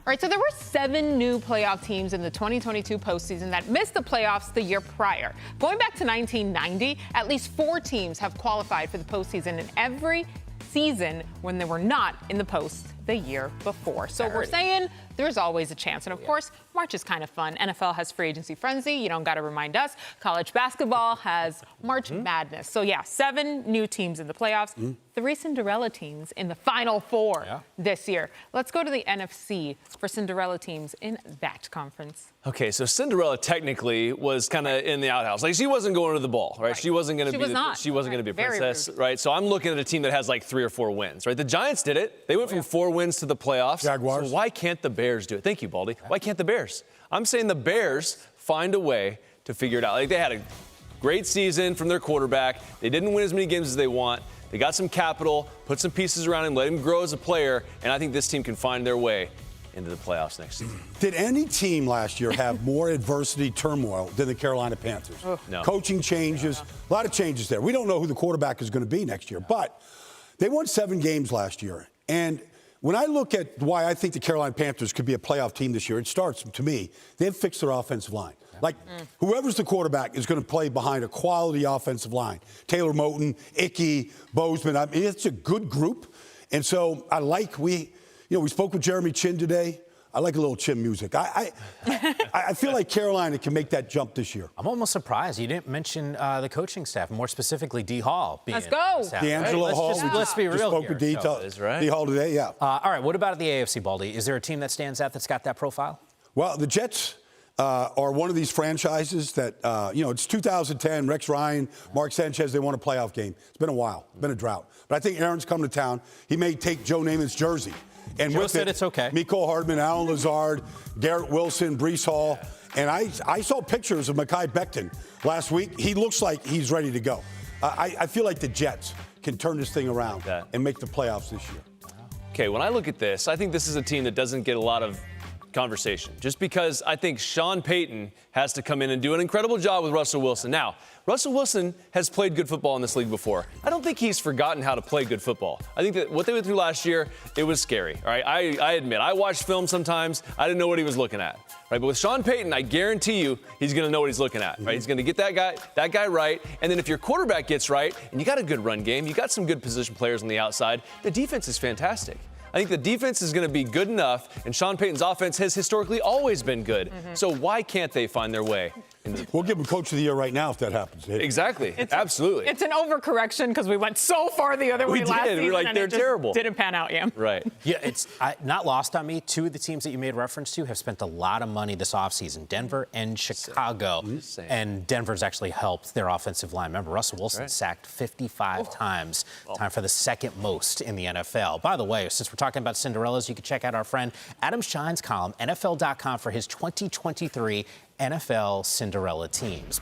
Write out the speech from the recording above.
All right, so there were 7 new playoff teams in the 2022 postseason that missed the playoffs the year prior. Going back to 1990, at least 4 teams have qualified for the postseason in every season when they were not in the post the year before. So we're saying there's always a chance. And of course, March is kind of fun. NFL has free agency frenzy. You don't got to remind us. College basketball has March Madness. So yeah, 7 new teams in the playoffs. 3 Cinderella teams in the Final Four this year. Let's go to the NFC for Cinderella teams in that conference. Okay, so Cinderella technically was kind of in the outhouse. Like, she wasn't going to the ball, right? She wasn't going to be she wasn't going to be a princess, right? So I'm looking at a team that has like 3 or 4 wins, right? The Giants did it. They went from 4 wins to the playoffs. Jaguars. So why can't the Bears do it? Thank you, Baldy. Why can't the Bears? I'm saying the Bears find a way to figure it out. Like, they had a great season from their quarterback. They didn't win as many games as they want. They got some capital, put some pieces around him, let him grow as a player, and I think this team can find their way into the playoffs next season. Did any team last year have more adversity turmoil than the Carolina Panthers? No. Coaching changes, a lot of changes there. We don't know who the quarterback is going to be next year, but they won 7 games last year. And when I look at why I think the Carolina Panthers could be a playoff team this year, it starts, to me, they've fixed their offensive line. Like, whoever's the quarterback is going to play behind a quality offensive line. Taylor Moton, Ickey, Bozeman. I mean, it's a good group. And so I like, we spoke with Jeremy Chin today. I like a little Chin music. I feel like Carolina can make that jump this year. I'm almost surprised you didn't mention the coaching staff, more specifically D. Hall. Let's go. D'Angelo Hall. Let's be real spoke with D. Hall today, yeah. All right, what about the AFC, Baldy? Is there a team that stands out that's got that profile? Well, the Jets are one of these franchises that, it's 2010, Rex Ryan, Mark Sanchez, they won a playoff game. It's been a while. It's been a drought. But I think Aaron's come to town. He may take Joe Namath's jersey. And Joe with said it's okay. Mecole Hardman, Alan Lazard, Garrett Wilson, Breece Hall. And I saw pictures of Mekhi Becton last week. He looks like he's ready to go. I feel like the Jets can turn this thing around and make the playoffs this year. Okay, when I look at this, I think this is a team that doesn't get a lot of conversation, just because I think Sean Payton has to come in and do an incredible job with Russell Wilson. Now, Russell Wilson has played good football in this league before. I don't think he's forgotten how to play good football. I think that what they went through last year, it was scary. All right, I admit, I watched film sometimes. I didn't know what he was looking at. Right, but with Sean Payton, I guarantee you, he's going to know what he's looking at. Right, he's going to get that guy right. And then if your quarterback gets right, and you got a good run game, you got some good position players on the outside, the defense is fantastic. I think the defense is going to be good enough, and Sean Payton's offense has historically always been good. So why can't they find their way? We'll give him Coach of the Year right now if that happens. Exactly. Absolutely. It's an overcorrection because we went so far the other way last season. We were like, they're terrible. Didn't pan out, yeah. Right. Yeah, it's not lost on me. 2 of the teams that you made reference to have spent a lot of money this offseason, Denver and Chicago. And Denver's actually helped their offensive line. Remember, Russell Wilson sacked 55 times, time for the 2nd most in the NFL. By the way, since we're talking about Cinderellas, you can check out our friend Adam Schein's column, NFL.com, for his 2023 NFL Cinderella teams.